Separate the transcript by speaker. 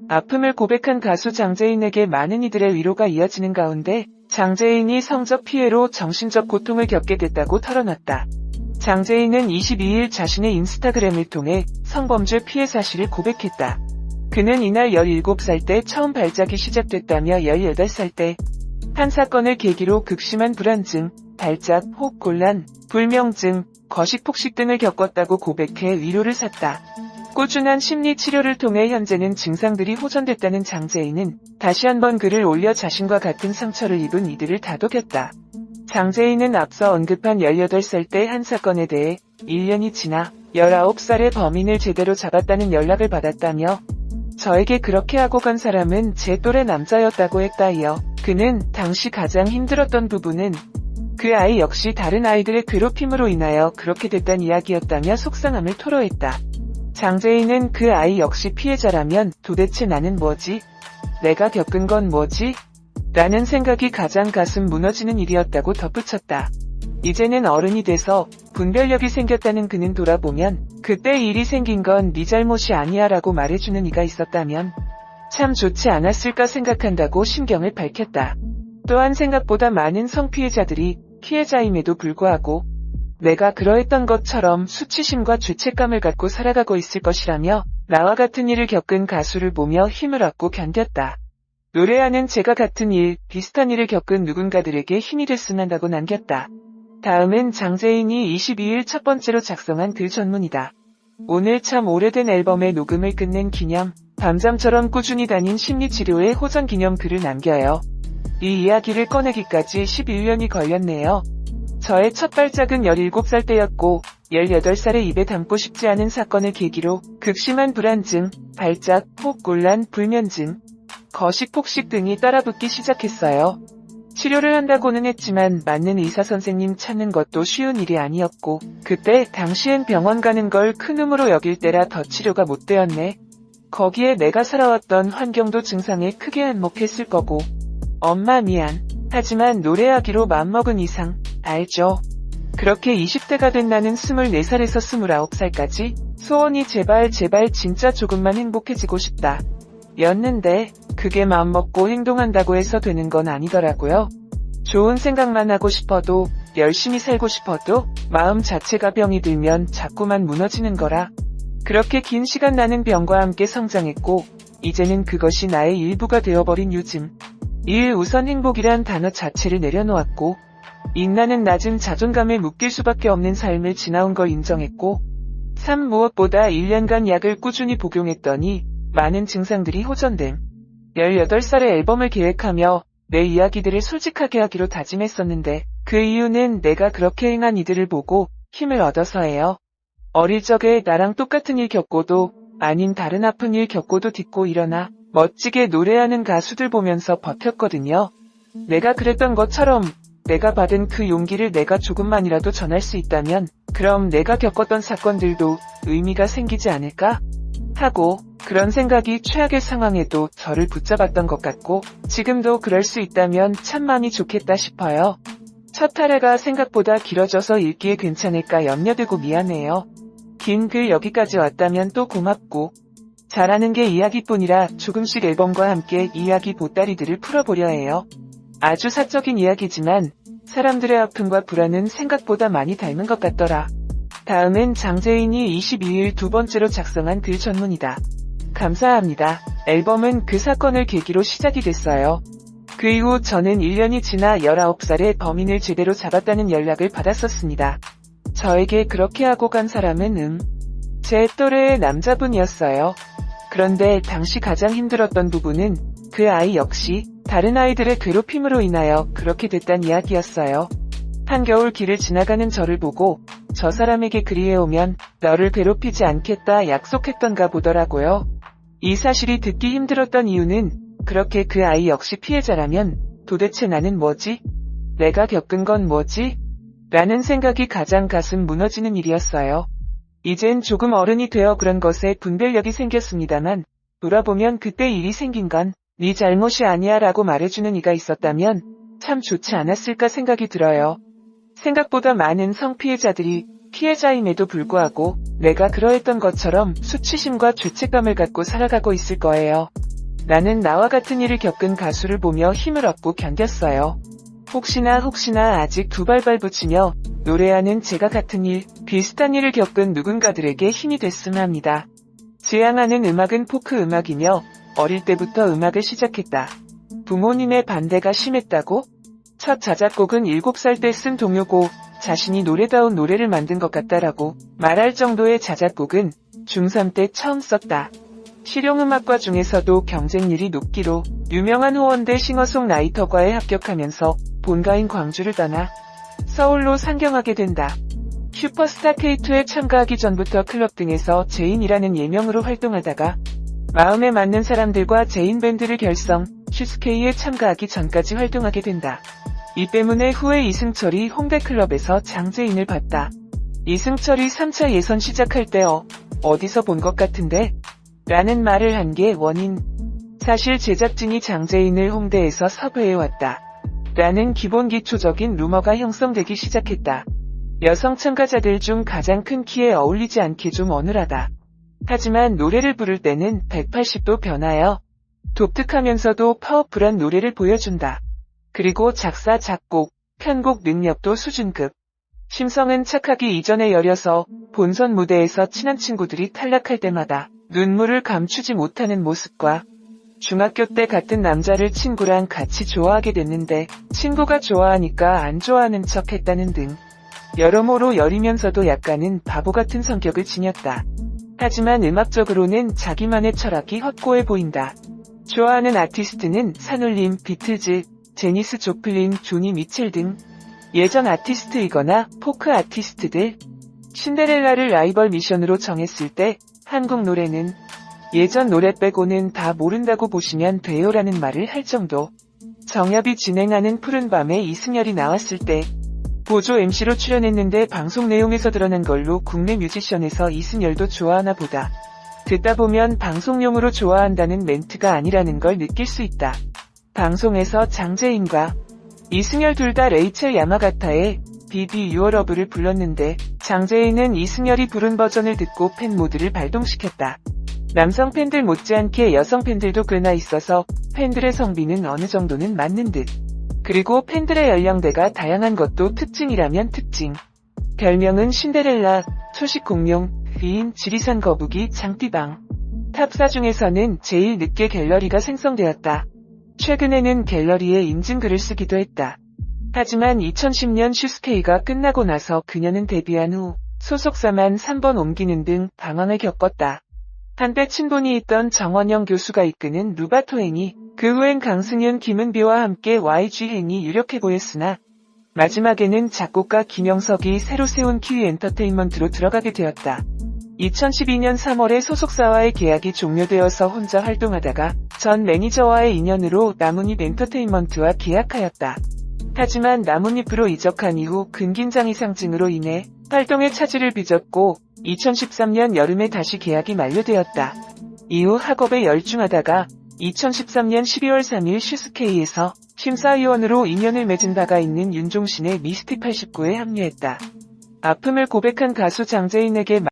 Speaker 1: 아픔을 고백한 가수 장재인에게 많은 이들의 위로가 이어지는 가운데 장재인이 성적 피해로 정신적 고통을 겪게 됐다고 털어놨다. 장재인은 22일 자신의 인스타그램을 통해 성범죄 피해 사실을 고백했다. 그는 이날 17살 때 처음 발작이 시작됐다며 18살 때 한 사건을 계기로 극심한 불안증, 발작, 호흡곤란, 불면증, 거식폭식 등을 겪었다고 고백해 위로를 샀다. 꾸준한 심리치료를 통해 현재는 증상들이 호전됐다는 장재인은 다시 한번 글을 올려 자신과 같은 상처를 입은 이들을 다독였다. 장재인은 앞서 언급한 18살 때 한 사건에 대해 1년이 지나 19살의 범인을 제대로 잡았다는 연락을 받았다며 저에게 그렇게 하고 간 사람은 제 또래 남자였다고 했다. 이어 그는 당시 가장 힘들었던 부분은 그 아이 역시 다른 아이들의 괴롭힘으로 인하여 그렇게 됐다는 이야기였다며 속상함을 토로했다. 장재인은 그 아이 역시 피해자라면 도대체 나는 뭐지? 내가 겪은 건 뭐지? 라는 생각이 가장 가슴 무너지는 일이었다고 덧붙였다. 이제는 어른이 돼서 분별력이 생겼다는 그는 돌아보면 그때 일이 생긴 건 네 잘못이 아니야 라고 말해주는 이가 있었다면 참 좋지 않았을까 생각한다고 심경을 밝혔다. 또한 생각보다 많은 성피해자들이 피해자임에도 불구하고 내가 그러했던 것처럼 수치심과 죄책감을 갖고 살아가고 있을 것이라며 나와 같은 일을 겪은 가수를 보며 힘을 얻고 견뎠다. 노래하는 제가 같은 일, 비슷한 일을 겪은 누군가들에게 힘이 됐으면 한다고 남겼다. 다음은 장재인이 22일 첫 번째로 작성한 글 전문이다. 오늘 참 오래된 앨범의 녹음을 끝낸 기념, 밤잠처럼 꾸준히 다닌 심리치료의 호전 기념 글을 남겨요. 이 이야기를 꺼내기까지 11년이 걸렸네요. 저의 첫 발작은 17살 때였고 18살에 입에 담고 싶지 않은 사건을 계기로 극심한 불안증, 발작, 호흡곤란, 불면증, 거식폭식 등이 따라붙기 시작했어요. 치료를 한다고는 했지만 맞는 의사 선생님 찾는 것도 쉬운 일이 아니었고 그때 당시엔 병원 가는 걸 큰 의무로 여길 때라 더 치료가 못 되었네. 거기에 내가 살아왔던 환경도 증상에 크게 한몫했을 거고 엄마 미안. 하지만 노래하기로 맘먹은 이상 알죠. 그렇게 20대가 된 나는 24살에서 29살까지 소원이 제발 진짜 조금만 행복해지고 싶다. 였는데 그게 마음먹고 행동한다고 해서 되는 건 아니더라고요. 좋은 생각만 하고 싶어도 열심히 살고 싶어도 마음 자체가 병이 들면 자꾸만 무너지는 거라. 그렇게 긴 시간 나는 병과 함께 성장했고 이제는 그것이 나의 일부가 되어버린 요즘. 일 우선 행복이란 단어 자체를 내려놓았고 인나는 낮은 자존감에 묶일 수밖에 없는 삶을 지나온 걸 인정했고 3. 무엇보다 1년간 약을 꾸준히 복용했더니 많은 증상들이 호전됨. 18살에 앨범을 계획하며 내 이야기들을 솔직하게 하기로 다짐했었는데 그 이유는 내가 그렇게 행한 이들을 보고 힘을 얻어서예요. 어릴 적에 나랑 똑같은 일 겪고도 아닌 다른 아픈 일 겪고도 딛고 일어나 멋지게 노래하는 가수들 보면서 버텼거든요. 내가 그랬던 것처럼 내가 받은 그 용기를 내가 조금만이라도 전할 수 있다면 그럼 내가 겪었던 사건들도 의미가 생기지 않을까? 하고 그런 생각이 최악의 상황에도 저를 붙잡았던 것 같고 지금도 그럴 수 있다면 참 마음이 좋겠다 싶어요. 첫 타래가 생각보다 길어져서 읽기에 괜찮을까 염려되고 미안해요. 긴 글 여기까지 왔다면 또 고맙고 잘하는 게 이야기뿐이라 조금씩 앨범과 함께 이야기 보따리들을 풀어보려 해요. 아주 사적인 이야기지만 사람들의 아픔과 불안은 생각보다 많이 닮은 것 같더라. 다음은 장재인이 22일 두 번째로 작성한 글 전문이다. 감사합니다. 앨범은 그 사건을 계기로 시작이 됐어요. 그 이후 저는 1년이 지나 19살에 범인을 제대로 잡았다는 연락을 받았었습니다. 저에게 그렇게 하고 간 사람은 제 또래의 남자분이었어요. 그런데 당시 가장 힘들었던 부분은 그 아이 역시 다른 아이들의 괴롭힘으로 인하여 그렇게 됐단 이야기였어요. 한겨울 길을 지나가는 저를 보고 저 사람에게 그리해오면 너를 괴롭히지 않겠다 약속했던가 보더라고요. 이 사실이 듣기 힘들었던 이유는 그렇게 그 아이 역시 피해자라면 도대체 나는 뭐지? 내가 겪은 건 뭐지? 라는 생각이 가장 가슴 무너지는 일이었어요. 이젠 조금 어른이 되어 그런 것에 분별력이 생겼습니다만 돌아보면 그때 일이 생긴 건 네 잘못이 아니야 라고 말해주는 이가 있었다면 참 좋지 않았을까 생각이 들어요. 생각보다 많은 성피해자들이 피해자임에도 불구하고 내가 그러했던 것처럼 수치심과 죄책감을 갖고 살아가고 있을 거예요. 나는 나와 같은 일을 겪은 가수를 보며 힘을 얻고 견뎠어요. 혹시나 아직 두 발 발붙이며 노래하는 제가 같은 일, 비슷한 일을 겪은 누군가들에게 힘이 됐으면 합니다. 지향하는 음악은 포크 음악이며 어릴 때부터 음악을 시작했다. 부모님의 반대가 심했다고? 첫 자작곡은 7살 때 쓴 동요고 자신이 노래다운 노래를 만든 것 같다라고 말할 정도의 자작곡은 중3 때 처음 썼다. 실용음악과 중에서도 경쟁률이 높기로 유명한 호원대 싱어송라이터과에 합격하면서 본가인 광주를 떠나 서울로 상경하게 된다. 슈퍼스타 K2에 참가하기 전부터 클럽 등에서 제인이라는 예명으로 활동하다가 마음에 맞는 사람들과 제인 밴드를 결성, 슈스케이에 참가하기 전까지 활동하게 된다. 이 때문에 후에 이승철이 홍대클럽에서 장재인을 봤다. 이승철이 3차 예선 시작할 때 어디서 본 것 같은데? 라는 말을 한 게 원인. 사실 제작진이 장재인을 홍대에서 섭외해왔다. 라는 기본 기초적인 루머가 형성되기 시작했다. 여성 참가자들 중 가장 큰 키에 어울리지 않게 좀 어눌하다. 하지만 노래를 부를 때는 180도 변하여 독특하면서도 파워풀한 노래를 보여준다. 그리고 작사, 작곡, 편곡 능력도 수준급. 심성은 착하기 이전에 여려서 본선 무대에서 친한 친구들이 탈락할 때마다 눈물을 감추지 못하는 모습과 중학교 때 같은 남자를 친구랑 같이 좋아하게 됐는데 친구가 좋아하니까 안 좋아하는 척 했다는 등 여러모로 여리면서도 약간은 바보 같은 성격을 지녔다. 하지만 음악적으로는 자기만의 철학이 확고해 보인다. 좋아하는 아티스트는 산울림, 비틀즈, 제니스 조플린, 조니 미첼 등 예전 아티스트이거나 포크 아티스트들. 신데렐라를 라이벌 미션으로 정했을 때 한국 노래는 예전 노래 빼고는 다 모른다고 보시면 돼요라는 말을 할 정도. 정엽이 진행하는 푸른밤에 이승열이 나왔을 때 보조 MC로 출연했는데 방송 내용에서 드러난 걸로 국내 뮤지션에서 이승열도 좋아하나 보다. 듣다 보면 방송용으로 좋아한다는 멘트가 아니라는 걸 느낄 수 있다. 방송에서 장재인과 이승열 둘 다 레이첼 야마가타의 Be Your Love를 불렀는데 장재인은 이승열이 부른 버전을 듣고 팬 모드를 발동시켰다. 남성 팬들 못지않게 여성 팬들도 꽤나 있어서 팬들의 성비는 어느 정도는 맞는 듯. 그리고 팬들의 연령대가 다양한 것도 특징이라면 특징. 별명은 신데렐라, 초식 공룡, 비인, 지리산 거북이, 장띠방. 탑4 중에서는 제일 늦게 갤러리가 생성되었다. 최근에는 갤러리에 인증글을 쓰기도 했다. 하지만 2010년 슈스케이가 끝나고 나서 그녀는 데뷔한 후 소속사만 3번 옮기는 등 방황을 겪었다. 한때 친분이 있던 정원영 교수가 이끄는 루바토행이, 그 후엔 강승윤, 김은비와 함께 YG행이 유력해 보였으나 마지막에는 작곡가 김영석이 새로 세운 키위 엔터테인먼트로 들어가게 되었다. 2012년 3월에 소속사와의 계약이 종료되어서 혼자 활동하다가 전 매니저와의 인연으로 나뭇잎 엔터테인먼트와 계약하였다. 하지만 나뭇잎으로 이적한 이후 근긴장이 상증으로 인해 활동의 차질을 빚었고 2013년 여름에 다시 계약이 만료되었다. 이후 학업에 열중하다가 2013년 12월 3일 슈스케이에서 심사위원으로 인연을 맺은 바가 있는 윤종신의 미스틱 89에 합류했다. 아픔을 고백한 가수 장재인에게